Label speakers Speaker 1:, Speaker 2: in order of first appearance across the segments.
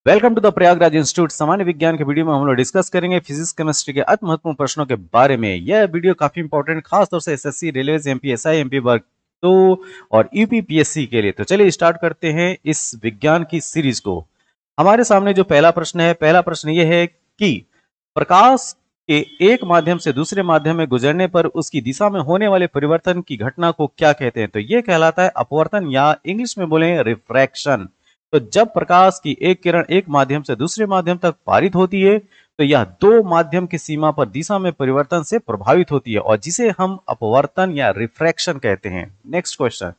Speaker 1: Welcome to the Prayagraj institute. सामान्य विज्ञान के वीडियो में हम लोग डिस्कस करेंगे फिजिक्स केमिस्ट्री के अति महत्वपूर्ण प्रश्नों के बारे में। यह वीडियो काफी इंपॉर्टेंट खास तौर से एसएससी, रेलवे, एमपीएसआई, एमपी वर्ग 2 और यूपीपीएससी के लिए। तो चलिए स्टार्ट करते हैं इस विज्ञान की सीरीज को। हमारे सामने जो पहला प्रश्न है, पहला प्रश्न यह है कि प्रकाश के एक माध्यम से दूसरे माध्यम में गुजरने पर उसकी दिशा में होने वाले परिवर्तन की घटना को क्या कहते हैं? तो यह कहलाता है अपवर्तन, या इंग्लिश में बोले रिफ्रैक्शन। तो जब प्रकाश की एक किरण एक माध्यम से दूसरे माध्यम तक पारित होती है तो यह दो माध्यम की सीमा पर दिशा में परिवर्तन से प्रभावित होती है और जिसे हम अपवर्तन या रिफ्रैक्शन कहते हैं। नेक्स्ट क्वेश्चन,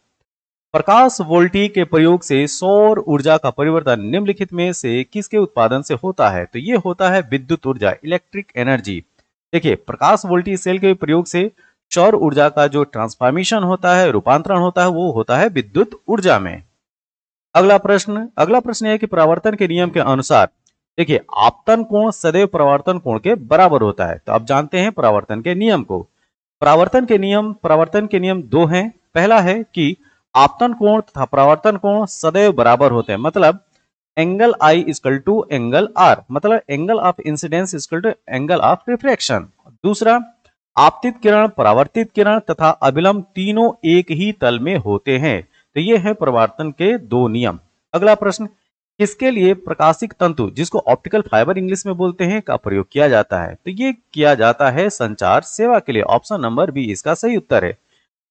Speaker 1: प्रकाश वोल्टी के प्रयोग से सौर ऊर्जा का परिवर्तन निम्नलिखित में से किसके उत्पादन से होता है? तो यह होता है विद्युत ऊर्जा, इलेक्ट्रिक एनर्जी। देखिए, प्रकाश वोल्टी सेल के प्रयोग से सौर ऊर्जा का जो ट्रांसफॉर्मेशन होता है, रूपांतरण होता है, वो होता है विद्युत ऊर्जा में। अगला प्रश्न है कि परावर्तन के नियम के अनुसार, देखिए, आपतन कोण सदैव परावर्तन कोण के बराबर होता है। तो अब जानते हैं परावर्तन के नियम को। परावर्तन के नियम दो हैं। पहला है कि आपतन कोण तथा परावर्तन कोण सदैव बराबर होते हैं, मतलब angle I equal to angle R, मतलब angle of incidence equal to angle of refraction. दूसरा, आपतित किरण, परावर्तित किरण तथा अभिलंब तीनों एक ही तल में होते हैं। तो ये है परावर्तन के दो नियम। अगला प्रश्न, किसके लिए प्रकाशिक तंतु, जिसको ऑप्टिकल फाइबर इंग्लिश में बोलते हैं, का प्रयोग किया जाता है? तो ये किया जाता है संचार सेवा के लिए। ऑप्शन नंबर बी इसका सही उत्तर है।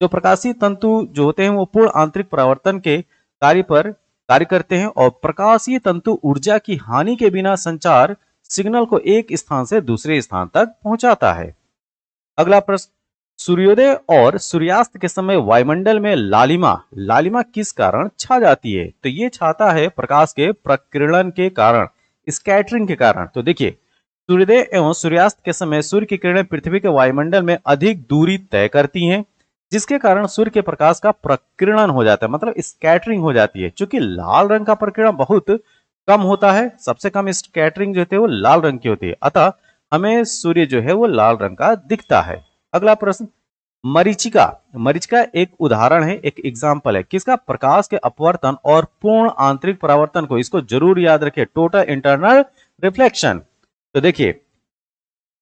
Speaker 1: जो प्रकाशीय तंतु जो होते हैं वो पूर्ण आंतरिक परावर्तन के कार्य पर कार्य करते हैं और प्रकाशीय तंतु ऊर्जा की हानि के बिना संचार सिग्नल को एक स्थान से दूसरे स्थान तक पहुंचाता है। अगला प्रश्न, सूर्योदय और सूर्यास्त के समय वायुमंडल में लालिमा लालिमा किस कारण छा जाती है? तो ये छाता है प्रकाश के प्रकीर्णन के कारण, स्कैटरिंग के कारण। तो देखिए, सूर्योदय एवं सूर्यास्त के समय सूर्य की किरणें पृथ्वी के वायुमंडल में अधिक दूरी तय करती हैं, जिसके कारण सूर्य के प्रकाश का प्रकीर्णन हो जाता है, मतलब स्कैटरिंग हो जाती है। चूंकि लाल रंग का प्रकीर्णन बहुत कम होता है, सबसे कम स्कैटरिंग जो होती है वो लाल रंग की होती है, अतः हमें सूर्य जो है वो लाल रंग का दिखता है। अगला प्रश्न, मरीचिका मरीचिका एक उदाहरण है, एक एग्जाम्पल है किसका? प्रकाश के अपवर्तन और पूर्ण आंतरिक परावर्तन को। इसको जरूर याद रखिए, टोटल इंटरनल रिफ्लेक्शन। तो देखिए,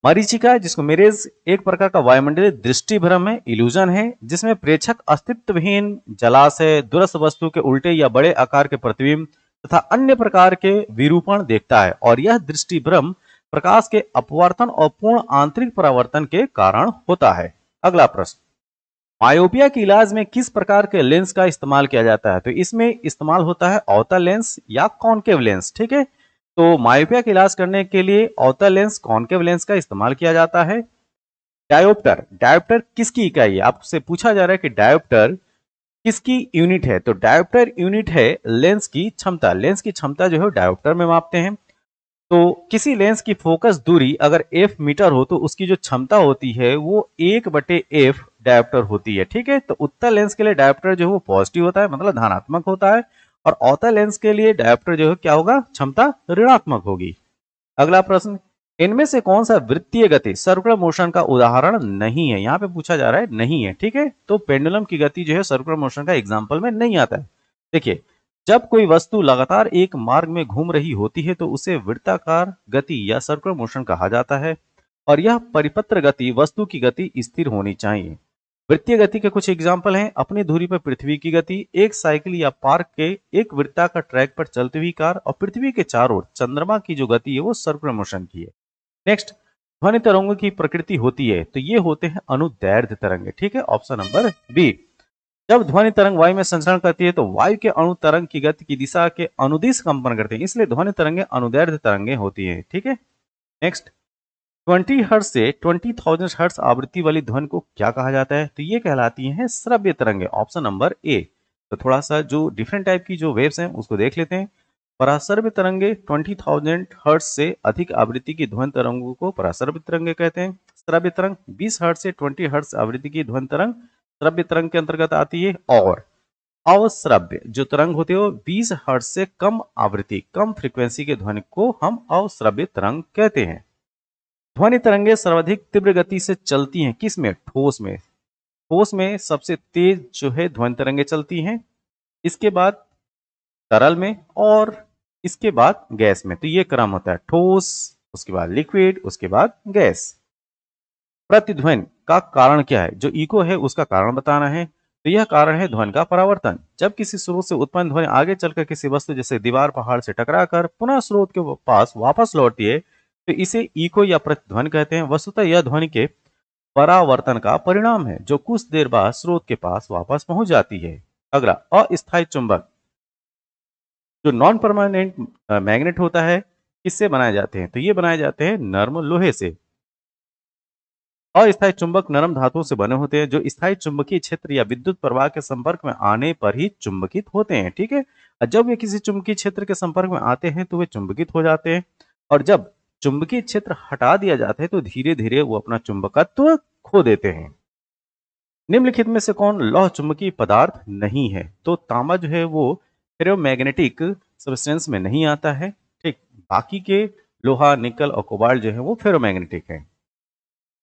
Speaker 1: मरीचिका जिसको मिरेज एक प्रकार का वायुमंडलीय दृष्टि भ्रम है, इल्यूजन है, जिसमें प्रेक्षक अस्तित्वहीन जलाशय, दूरस्थ वस्तु के उल्टे या बड़े आकार के प्रतिबिंब तथा अन्य प्रकार के विरूपण देखता है और यह दृष्टि भ्रम प्रकाश के अपवर्तन और पूर्ण आंतरिक परावर्तन के कारण होता है। अगला प्रश्न, मायोपिया के इलाज में किस प्रकार के लेंस का इस्तेमाल किया जाता है? तो इसमें इस्तेमाल होता है अवतल लेंस या कॉनकेव लेंस। ठीक है, तो मायोपिया का इलाज करने के लिए अवतल लेंस, कॉनकेव लेंस का इस्तेमाल किया जाता है। डायोप्टर डायोप्टर किसकी इकाई है? आपसे पूछा जा रहा है कि डायोप्टर किसकी यूनिट है? तो डायोप्टर यूनिट है लेंस की क्षमता। लेंस की क्षमता जो है डायोप्टर में मापते हैं। तो किसी लेंस की फोकस दूरी अगर f मीटर हो तो उसकी जो क्षमता होती है वो 1/f डायोप्टर होती है। ठीक है, तो उत्तल लेंस के लिए डायोप्टर जो है वो पॉजिटिव होता है, मतलब धनात्मक होता है, और अवतल लेंस के लिए डायोप्टर जो है क्या होगा? क्षमता ऋणात्मक होगी। अगला प्रश्न, इनमें से कौन सा वृत्तीय गति, सर्कुलर मोशन का उदाहरण नहीं है? यहाँ पे पूछा जा रहा है नहीं है। ठीक है, तो पेंडुलम की गति जो है सर्कुलर मोशन का एग्जाम्पल में नहीं आता है। देखिए, जब कोई वस्तु लगातार एक मार्ग में घूम रही होती है तो उसे वृत्ताकार गति या सर्कुलर मोशन कहा जाता है और यह परिपत्र गति, वस्तु की गति स्थिर होनी चाहिए। वृत्तीय गति के कुछ एग्जाम्पल हैं, अपनी धुरी पर पृथ्वी की गति, एक साइकिल या पार्क के एक वृत्ताकार ट्रैक पर चलती हुई कार, और पृथ्वी के चारों ओर चंद्रमा की जो गति है वो सर्कुलर मोशन की है। नेक्स्ट, ध्वनि तरंगों की प्रकृति होती है, तो ये होते हैं अनुदैर्ध्य तरंगे। ठीक है, ऑप्शन नंबर बी। जब ध्वनि तरंग वायु में संचरण करती है तो वायु के अणु तरंग की गति की दिशा के अनुदिश कंपन करते हैं, इसलिए ध्वनि तरंगे अनुदैर्ध्य तरंगे होती है। ठीक है, नेक्स्ट, 20 हर्ट्ज से 20,000 हर्ट्ज आवृत्ति वाली ध्वनि को क्या कहा जाता है? तो ये कहलाती हैं श्रव्य तरंगे। Option number A. तो थोड़ा सा जो डिफरेंट टाइप की जो वेव्स हैं उसको देख लेते हैं। पराश्रव्य तरंगे 20,000 हर्ट्ज से अधिक आवृत्ति की ध्वनि तरंगों को पराश्रव्य तरंगे कहते हैं। श्रव्य तरंग 20 हर्ट्ज से 20 हर्ट्ज आवृत्ति की ध्वनि तरंग श्रव्य तरंग के अंतर्गत आती है। और अवश्रव्य जो तरंग होती है वो 20 हर्ट्ज से कम आवृत्ति, कम फ्रीक्वेंसी के ध्वनि को हम अवश्रव्य तरंग कहते हैं। ध्वनि तरंगे सर्वाधिक तीव्र गति से चलती हैं किस में? ठोस में। ठोस में सबसे तेज जो है ध्वनि तरंगे चलती हैं, इसके बाद तरल में, और इसके बाद गैस में। तो ये क्रम होता है, ठोस, उसके बाद लिक्विड, उसके बाद गैस। प्रतिध्वनि का कारण क्या है? जो इको है उसका कारण बताना है। तो यह कारण है ध्वनि का परावर्तन। जब किसी स्रोत से उत्पन्न ध्वनि आगे चलकर किसी वस्तु जैसे दीवार, पहाड़ से टकराकर पुनः स्रोत के पास वापस लौटती है तो इसे इको या प्रतिध्वनि कहते हैं। वस्तुतः यह ध्वनि के परावर्तन का परिणाम है जो कुछ देर बाद स्रोत के पास वापस पहुंच जाती है। अगला, अस्थायी चुंबक। जो नॉन परमानेंट मैग्नेट होता है, किससे बनाए जाते हैं? तो ये बनाए जाते हैं नर्म लोहे से। अस्थायी चुंबक नरम धातुओं से बने होते हैं जो स्थायी चुंबकीय क्षेत्र या विद्युत प्रवाह के संपर्क में आने पर ही चुंबकित होते हैं। ठीक है, और जब वे किसी चुंबकीय क्षेत्र के संपर्क में आते हैं तो वे चुंबकित हो जाते हैं, और जब चुंबकीय क्षेत्र हटा दिया जाता है तो धीरे धीरे वो अपना चुंबकत्व खो देते हैं। निम्नलिखित में से कौन लौह चुंबकीय पदार्थ नहीं है? तो तांबा जो है वो फेरोमैग्नेटिक सब्सटेंस में नहीं आता है। ठीक, बाकी के लोहा, निकल और कोबाल्ट जो है वो फेरोमैग्नेटिक है।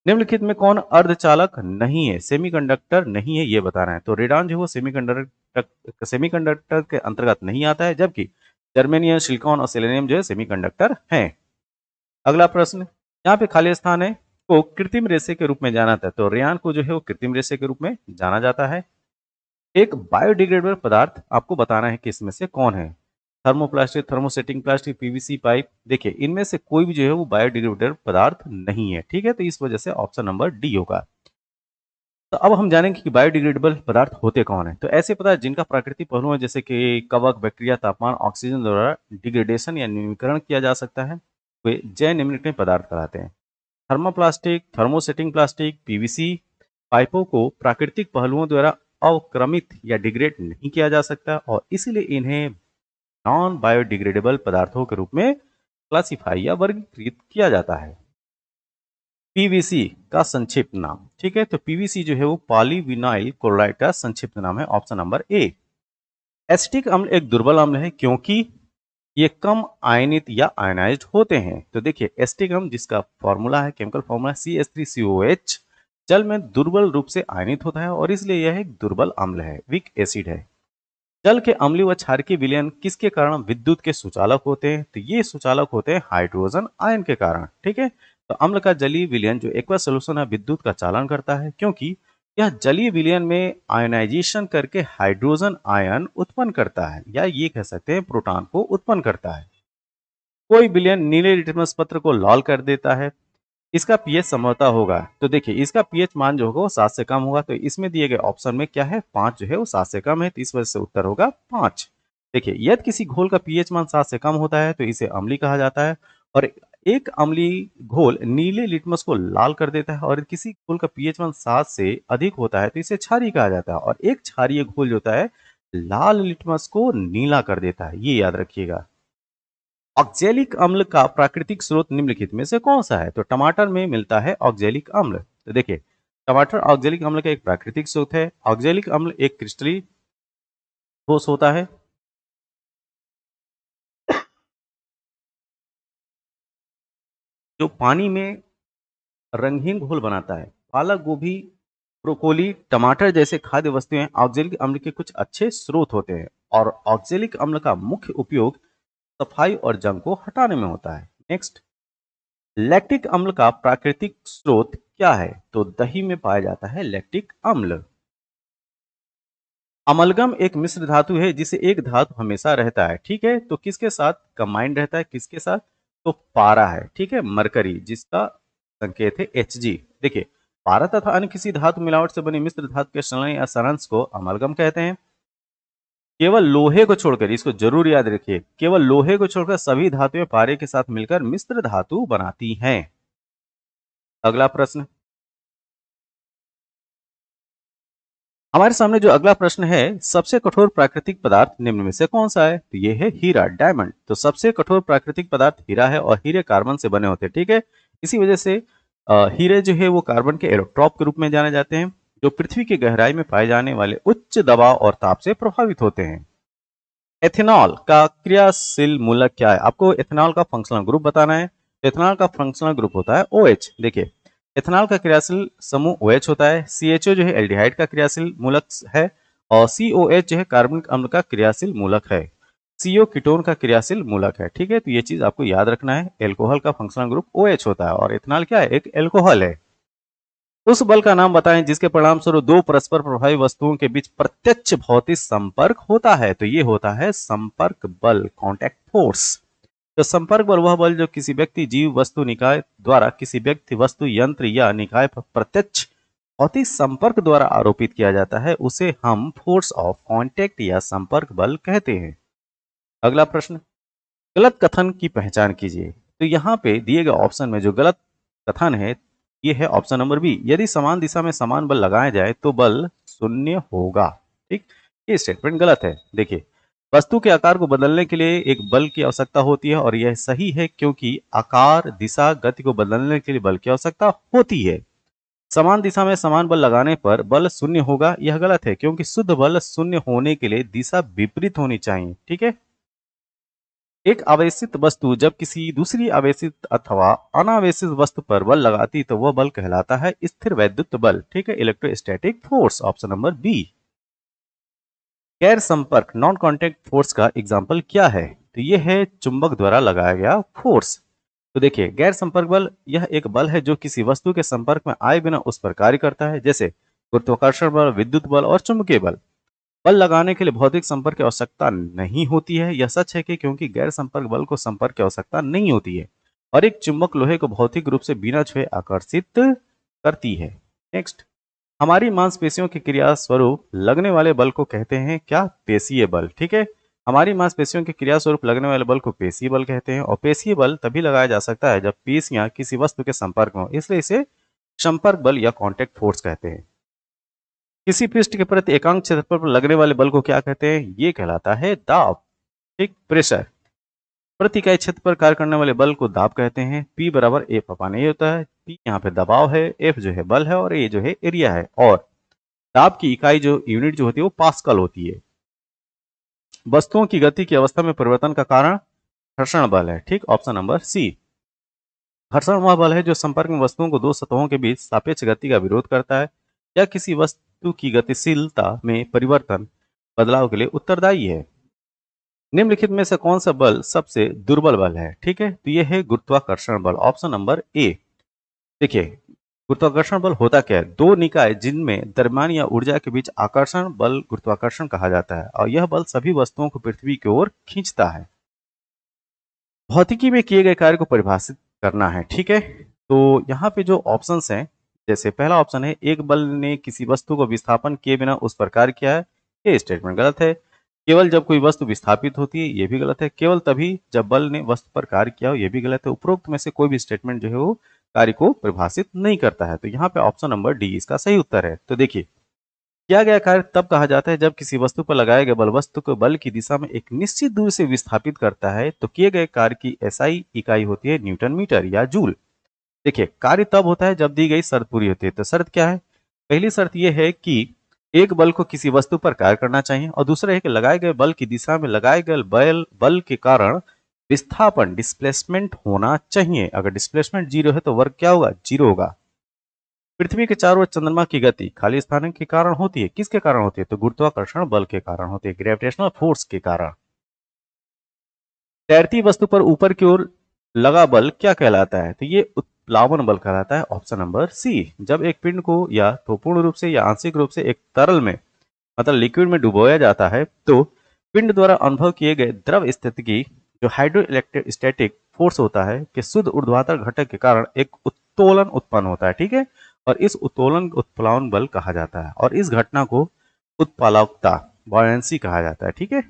Speaker 1: निम्नलिखित में कौन अर्धचालक नहीं है, सेमीकंडक्टर नहीं है, ये बताना है। तो रेडॉन जो है वो सेमीकंडक्टर के अंतर्गत नहीं आता है, जबकि जर्मेनियम, सिलिकॉन और सेलेनियम जो है सेमीकंडक्टर हैं। अगला प्रश्न, यहाँ पे खाली स्थान है, को कृत्रिम रेशे के रूप में जाना जाता है। तो रेयान को जो है वो कृत्रिम रेशे के रूप में जाना जाता है। एक बायोडिग्रेडेबल पदार्थ आपको बताना है कि इसमें से कौन है। Thermoplastic, thermosetting plastic, PVC pipe. देखिए, इनमें से कोई भी जो है वो बायोडिग्रेडेबल पदार्थ नहीं है। ठीक है, तो इस वजह से ऑप्शन नंबर डी होगा। तो अब हम जानेंगे कि बायोडिग्रेडेबल पदार्थ होते कौन है। तो ऐसे पदार्थ जिनका प्राकृतिक पहलू है, जैसे कि कवक, बैक्टीरिया, तापमान, ऑक्सीजन द्वारा डिग्रेडेशन या न्यूनीकरण किया जा सकता है, वे जैव निम्नलिखित पदार्थ कहलाते हैं। थर्मोप्लास्टिक, थर्मोसेटिंग प्लास्टिक, पीवीसी पाइपों को प्राकृतिक पहलुओं द्वारा अवक्रमित या डिग्रेड नहीं किया जा सकता और इसीलिए इन्हें नॉन बायोडिग्रेडेबल पदार्थों के रूप में क्लासिफाई या वर्गीकृत किया जाता है। पीवीसी का संक्षिप्त नाम। ठीक है, तो पीवीसी जो है वो पॉलीविनाइल क्लोराइड का संक्षिप्त नाम है, ऑप्शन नंबर ए। एसिटिक अम्ल एक दुर्बल अम्ल है क्योंकि ये कम आयनित या आयनाइज्ड होते हैं। तो देखिए, एसिटिक अम्ल जिसका फॉर्मूला है, केमिकल फॉर्मूला CH3COH, जल में दुर्बल रूप से आयनित होता है और इसलिए यह एक दुर्बल अम्ल है, वीक एसिड है। जल के अम्लीय व क्षारकीय विलयन किसके कारण विद्युत के सुचालक होते हैं? तो ये सुचालक होते हैं हाइड्रोजन आयन के कारण। ठीक है, तो अम्ल का जलीय विलयन जो एक्वा सोल्यूशन है विद्युत का चालन करता है क्योंकि यह जलीय विलयन में आयनाइजेशन करके हाइड्रोजन आयन उत्पन्न करता है, या ये कह सकते हैं प्रोटॉन को उत्पन्न करता है। कोई विलयन नीले लिटमस पत्र को लाल कर देता है, इसका पीएच संभवतः होगा। तो देखिए, इसका पीएच मान जो होगा वो 7 से कम होगा। तो इसमें दिए गए ऑप्शन में क्या है, 5 जो है वो 7 से कम है, तो इस वजह से उत्तर होगा 5। देखिए, यदि किसी घोल का पीएच मान 7 से कम होता है तो इसे अम्लीय कहा जाता है, और एक अम्लीय घोल नीले लिटमस को लाल कर देता है, और किसी घोल का पीएच मान 7 से अधिक होता है तो इसे क्षारीय कहा जाता है, और एक क्षारीय घोल जो होता है लाल लिटमस को नीला कर देता है, ये याद रखिएगा। ऑक्जेलिक अम्ल का प्राकृतिक स्रोत निम्नलिखित में से कौन सा है? तो टमाटर में मिलता है ऑक्जेलिक अम्ल। तो देखिए, टमाटर ऑक्जेलिक अम्ल का एक प्राकृतिक स्रोत है। ऑक्जेलिक अम्ल एक क्रिस्टलीय ठोस होता है जो पानी में रंगहीन घोल बनाता है। पालक, गोभी, ब्रोकोली, टमाटर जैसे खाद्य वस्तुएं ऑक्जेलिक अम्ल के कुछ अच्छे स्रोत होते हैं, और ऑक्जेलिक अम्ल का मुख्य उपयोग सफाई और जंग को हटाने में होता है। नेक्स्ट, लैक्टिक अम्ल का प्राकृतिक स्रोत क्या है? तो दही में पाया जाता है लैक्टिक अम्ल। अमलगम एक मिश्र धातु है जिसे एक धातु हमेशा रहता है। ठीक है, तो किसके साथ कंबाइंड रहता है, किसके साथ? तो पारा है। ठीक है, मरकरी, जिसका संकेत है Hg। देखिए, पारा तथा अन्य किसी धातु मिलावट से बनी मिश्र धातु के संलयन या सारांश को अमलगम कहते हैं। केवल लोहे को छोड़कर, इसको जरूर याद रखिए, केवल लोहे को छोड़कर सभी धातुएं पारे के साथ मिलकर मिश्र धातु बनाती हैं। अगला प्रश्न, हमारे सामने जो अगला प्रश्न है, सबसे कठोर प्राकृतिक पदार्थ निम्न में से कौन सा है? तो ये है हीरा, डायमंड। तो सबसे कठोर प्राकृतिक पदार्थ हीरा है, और हीरे कार्बन से बने होते हैं। ठीक है, इसी वजह से हीरे जो है वो कार्बन के एलोट्रॉप के रूप में जाने जाते हैं, जो पृथ्वी की गहराई में पाए जाने वाले उच्च दबाव और ताप से प्रभावित होते हैं। एथेनॉल का क्रियाशील मूलक क्या है? आपको एथेनॉल का फंक्शनल ग्रुप बताना है। एथेनॉल का फंक्शनल ग्रुप होता है OH। देखिए, एथेनॉल का क्रियाशील समूह OH होता है। CHO जो है एल्डिहाइड का क्रियाशील मूलक है, और COH जो है कार्बनिक अम्ल का क्रियाशील मूलक है। CO कीटोन का क्रियाशील मूलक है। ठीक है, तो ये चीज आपको याद रखना है। एल्कोहल का फंक्शनल ग्रुप OH होता है और इथेनॉल क्या है, एक एल्कोहल है। उस बल का नाम बताएं जिसके परिणाम स्वरूप दो परस्पर प्रभावी वस्तुओं के बीच प्रत्यक्ष भौतिक संपर्क होता है। तो ये होता है संपर्क बल, कॉन्टैक्ट फोर्स। तो संपर्क बल वह बल जो किसी व्यक्ति, जीव, वस्तु, निकाय द्वारा किसी व्यक्ति, वस्तु, यंत्र या निकाय पर प्रत्यक्ष भौतिक संपर्क द्वारा आरोपित किया जाता है, उसे हम फोर्स ऑफ कांटेक्ट या संपर्क बल कहते हैं। अगला प्रश्न, गलत कथन की पहचान कीजिए। तो यहाँ पे दिए गए ऑप्शन में जो गलत कथन है ये है ऑप्शन नंबर बी। यदि समान दिशा में समान बल लगाया जाए तो बल शून्य होगा। ठीक, ये स्टेटमेंट गलत है। देखिए, वस्तु के आकार को बदलने के लिए एक बल की आवश्यकता होती है और यह सही है क्योंकि आकार, दिशा, गति को बदलने के लिए बल की आवश्यकता होती है। समान दिशा में समान बल लगाने पर बल शून्य होगा, यह गलत है क्योंकि शुद्ध बल शून्य होने के लिए दिशा विपरीत होनी चाहिए। ठीक है, एक आवेशित वस्तु जब किसी दूसरी आवेशित अथवा अनावेशित वस्तु पर बल लगाती तो वह बल कहलाता है स्थिर वैद्युत बल। ठीक है, electrostatic force, option number B. गैर संपर्क, नॉन कांटेक्ट फोर्स का एग्जाम्पल क्या है? तो यह है चुंबक द्वारा लगाया गया फोर्स। तो देखिए, गैर संपर्क बल यह एक बल है जो किसी वस्तु के संपर्क में आए बिना उस पर कार्य करता है, जैसे गुरुत्वाकर्षण बल, विद्युत बल और चुंबकीय बल। बल लगाने के लिए भौतिक संपर्क की आवश्यकता नहीं होती है। यह सच है कि क्योंकि गैर संपर्क बल को संपर्क की आवश्यकता नहीं होती है और एक चुंबक लोहे को भौतिक रूप से बिना छुए आकर्षित करती है। नेक्स्ट, हमारी मांसपेशियों की क्रिया स्वरूप लगने वाले बल को कहते हैं क्या? पेशीय बल। ठीक है, हमारी मांसपेशियों की क्रिया स्वरूप लगने वाले बल को पेशीय बल कहते हैं और पेशीय बल तभी लगाया जा सकता है जब पेशियां किसी वस्तु के संपर्क में हो, इसलिए इसे संपर्क बल या कांटेक्ट फोर्स कहते हैं। किसी पृष्ठ के प्रति एकांक क्षेत्रफल पर लगने वाले बल को क्या कहते हैं? ये कहलाता है दाब। ठीक, प्रेशर, प्रति इकाई क्षेत्र पर कार्य करने वाले बल को दाब कहते हैं। P बराबर F अपान A होता है। P यहाँ पे दबाव है, F जो है बल है और A जो है एरिया है। और दाब की इकाई जो यूनिट जो होती है वो पास्कल होती है। वस्तुओं की गति की अवस्था में परिवर्तन का कारण घर्षण बल है। ठीक, ऑप्शन नंबर सी। घर्षण वह बल है जो संपर्क में वस्तुओं को दो सतहों के बीच सापेक्ष गति का विरोध करता है या किसी वस्तु की गतिशीलता में परिवर्तन, बदलाव के लिए उत्तरदायी है। निम्नलिखित में से कौन सा बल सबसे दुर्बल बल है? ठीक है, तो यह है गुरुत्वाकर्षण बल, ऑप्शन नंबर ए। देखिए, गुरुत्वाकर्षण बल होता क्या है? दो निकाय जिनमें द्रव्यमान या ऊर्जा के बीच आकर्षण बल गुरुत्वाकर्षण कहा जाता है और यह बल सभी वस्तुओं को पृथ्वी की ओर खींचता है। भौतिकी में किए गए कार्य को परिभाषित करना है। ठीक है, तो यहाँ पे जो ऑप्शंस हैं, जैसे पहला ऑप्शन है एक बल ने किसी वस्तु को विस्थापन किए बिना उस पर कार्य किया है, ये स्टेटमेंट गलत है। केवल जब कोई वस्तु विस्थापित होती है, ये भी गलत है। केवल तभी जब बल ने वस्तु पर कार्य किया हो, ये भी गलत है। उपरोक्त में से कोई भी स्टेटमेंट जो है वो कार्य को परिभाषित नहीं करता है। तो यहाँ पे ऑप्शन नंबर डी इसका सही उत्तर है। तो देखिए, किया गया कार्य तब कहा जाता है जब किसी वस्तु पर लगाया गया बल वस्तु को बल की दिशा में एक निश्चित दूरी से विस्थापित करता है। तो किए गए कार्य की एसआई इकाई होती है न्यूटन मीटर या जूल। देखिए, कार्य तब होता है जब दी गई शर्त पूरी होती है। तो शर्त क्या है? पहली शर्त यह है कि एक बल को किसी वस्तु पर कार्य करना चाहिए और दूसरा है कि लगाए गए बल की दिशा में लगाए गए बल के कारण विस्थापन, डिस्प्लेसमेंट होना चाहिए। अगर डिस्प्लेसमेंट जीरो है तो वर्क क्या होगा? जीरो होगा। पृथ्वी के चारों ओर चंद्रमा की गति खाली स्थान के कारण होती है। किसके कारण होती है? तो गुरुत्वाकर्षण बल के कारण होती है, ग्रेविटेशनल फोर्स के कारण। तैरती वस्तु पर ऊपर की ओर लगा बल क्या कहलाता है? तो ये उत्प्लावन बल कहलाता है, ऑप्शन नंबर सी। जब एक पिंड को या तो पूर्ण रूप से या आंशिक रूप से एक तरल में, मतलब लिक्विड में डुबोया जाता है तो पिंड द्वारा अनुभव किए गए द्रव स्थिति की जो हाइड्रोइलेक्ट्रोस्टैटिक फोर्स होता है कि शुद्ध ऊर्ध्वाधर घटक के कारण एक उत्तोलन उत्पन्न होता है। ठीक है, और इस उत्तोलन उत्प्लावन बल कहा जाता है और इस घटना को उत्प्लावकता, बॉयंसी कहा जाता है। ठीक है,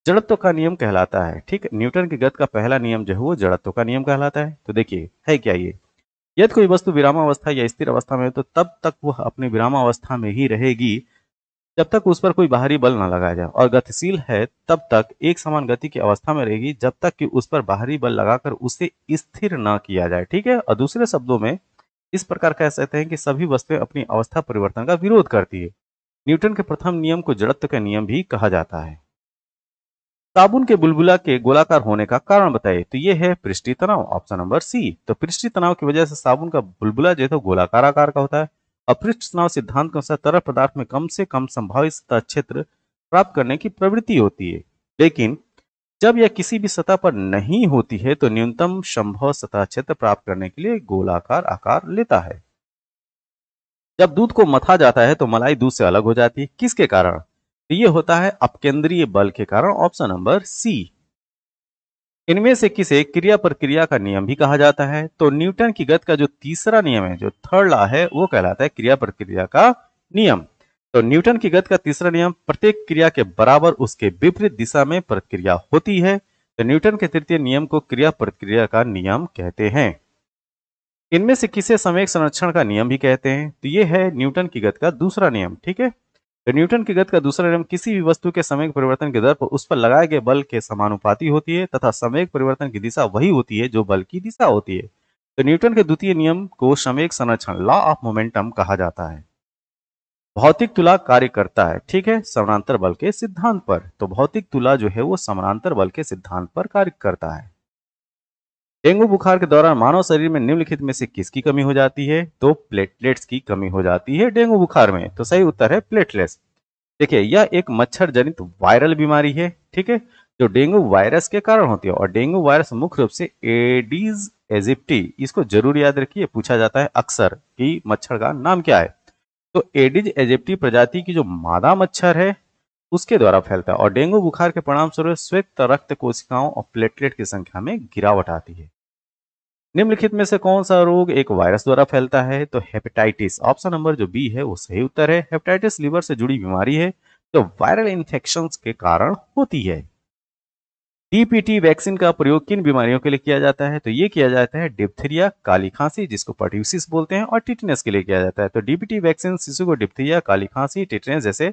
Speaker 1: जड़त्व का नियम कहलाता है। ठीक, न्यूटन की गति का पहला नियम जो है वो जड़त्व का नियम कहलाता है। तो देखिए, है क्या ये? यदि कोई वस्तु विरामावस्था या स्थिर अवस्था में है तो तब तक वह अपनी विरामावस्था में ही रहेगी जब तक उस पर कोई बाहरी बल न लगाया जाए, और गतिशील है तब तक एक समान गति की अवस्था में रहेगी जब तक कि उस पर बाहरी बल लगाकर उसे स्थिर न किया जाए। ठीक है, और दूसरे शब्दों में इस प्रकार कह सकते हैं कि सभी वस्तुएं अपनी अवस्था परिवर्तन का विरोध करती है। न्यूटन के प्रथम नियम को जड़त्व का नियम भी कहा जाता है। साबुन के बुलबुला के गोलाकार होने का कारण बताइए। तो ये है पृष्ठीय तनाव, ऑप्शन नंबर सी। तो पृष्ठीय तनाव की वजह से साबुन का बुलबुला जो है तो गोलाकार आकार का होता है और पृष्ठ तनाव सिद्धांत के अनुसार तरल पदार्थ में कम से कम संभावित सतह क्षेत्र प्राप्त करने की प्रवृत्ति होती है। लेकिन जब यह किसी भी सतह पर नहीं होती है तो न्यूनतम संभव सतह क्षेत्र प्राप्त करने के लिए गोलाकार आकार लेता है। जब दूध को मथा जाता है तो मलाई दूध से अलग हो जाती है, किसके कारण? तो ये होता है अपकेंद्रीय बल के कारण, ऑप्शन नंबर सी। इनमें से किसे क्रिया प्रक्रिया का नियम भी कहा जाता है? तो न्यूटन की गति का जो तीसरा नियम है, जो थर्ड लॉ है, वो कहलाता है क्रिया प्रक्रिया का नियम। तो न्यूटन की गति का तीसरा नियम, प्रत्येक क्रिया के बराबर उसके विपरीत दिशा में प्रक्रिया होती है। तो न्यूटन के तृतीय नियम को क्रिया प्रक्रिया का नियम कहते हैं। इनमें से किसे संवेग संरक्षण का नियम भी कहते हैं? तो ये है न्यूटन की गति का दूसरा नियम। ठीक है, तो न्यूटन की गति का दूसरा नियम किसी भी वस्तु के संवेग परिवर्तन की दर पर उस पर लगाए गए बल के समानुपाती होती है तथा संवेग परिवर्तन की दिशा वही होती है जो बल की दिशा होती है। तो न्यूटन के द्वितीय नियम को संवेग संरक्षण, लॉ ऑफ मोमेंटम कहा जाता है। भौतिक तुला कार्य करता है, ठीक है, समानांतर बल के सिद्धांत पर। तो भौतिक तुला जो है वो समानांतर बल के सिद्धांत पर कार्य करता है। डेंगू बुखार के दौरान मानव शरीर में निम्नलिखित में से किसकी कमी हो जाती है? तो प्लेटलेट्स की कमी हो जाती है डेंगू बुखार में। तो सही उत्तर है प्लेटलेट्स। देखिए, यह एक मच्छर जनित वायरल बीमारी है, ठीक है, जो डेंगू वायरस के कारण होती है। और डेंगू वायरस मुख्य रूप से एडिस एजिप्टी, इसको जरूर याद रखिए, पूछा जाता है अक्सर कि मच्छर का नाम क्या है। तो एडिस एजिप्टी प्रजाति की जो मादा मच्छर है उसके द्वारा फैलता है और डेंगू बुखार के परिणाम स्वरूप श्वेत रक्त कोशिकाओं और प्लेटलेट की संख्या में गिरावट आती है। निम्नलिखित में से कौन सा रोग एक वायरस द्वारा फैलता है? तो हेपेटाइटिस, ऑप्शन नंबर जो बी है वो सही उत्तर है। हेपेटाइटिस लीवर से जुड़ी बीमारी है जो वायरल इन्फेक्शंस के कारण होती है। डीपीटी वैक्सीन का प्रयोग किन बीमारियों के लिए किया जाता है? तो ये किया जाता है डिप्थीरिया, काली खांसी जिसको पर्ट्यूसिस बोलते हैं, और टिटनेस के लिए किया जाता है। तो डीपीटी वैक्सीन शिशु को डिप्थीरिया, काली खांसी, टिटनेस जैसे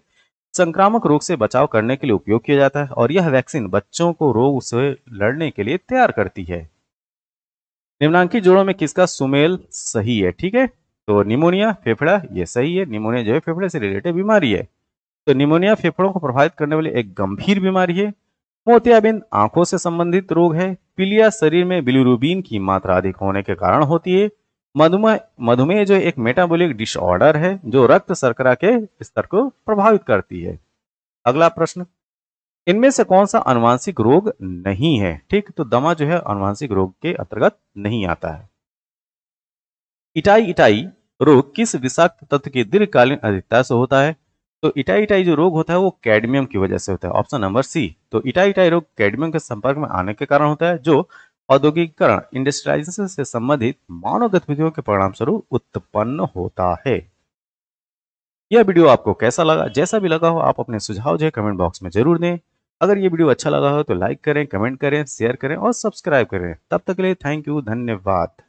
Speaker 1: संक्रामक रोग से बचाव करने के लिए उपयोग किया जाता है और यह वैक्सीन बच्चों को रोग से लड़ने के लिए तैयार करती है। निम्नांकित जोड़ों में किसका सुमेल सही है? ठीक है, तो निमोनिया फेफड़ा, ये सही है। निमोनिया जो है फेफड़े से रिलेटेड बीमारी है। तो निमोनिया फेफड़ों को प्रभावित करने वाली एक गंभीर बीमारी है। मोतियाबिंद आंखों से संबंधित रोग है। पीलिया शरीर में बिलिरुबिन की मात्रा अधिक होने के कारण होती है। मधुमेह मधुमेह जो एक मेटाबॉलिक डिसऑर्डर है जो रक्त शर्करा के स्तर को प्रभावित करती है। अगला प्रश्न, इनमें से कौन सा आनुवांशिक रोग नहीं है? ठीक, तो दमा जो है आनुवांशिक रोग के अंतर्गत नहीं आता है। इटाई इटाई रोग किस विषाक्त तत्व की दीर्घकालीन अधिकता से होता है? तो इटाई इटाई जो रोग होता है वो कैडमियम की वजह से होता है, ऑप्शन नंबर सी। तो इटाई इटाई रोग कैडमियम के संपर्क में आने के कारण होता है जो औद्योगिकीकरण, इंडस्ट्रियलाइजेशन से संबंधित मानव गतिविधियों के परिणाम स्वरूप उत्पन्न होता है। यह वीडियो आपको कैसा लगा? जैसा भी लगा हो आप अपने सुझाव जो है कमेंट बॉक्स में जरूर दें। अगर ये वीडियो अच्छा लगा हो तो लाइक करें, कमेंट करें, शेयर करें और सब्सक्राइब करें। तब तक के लिए थैंक यू, धन्यवाद।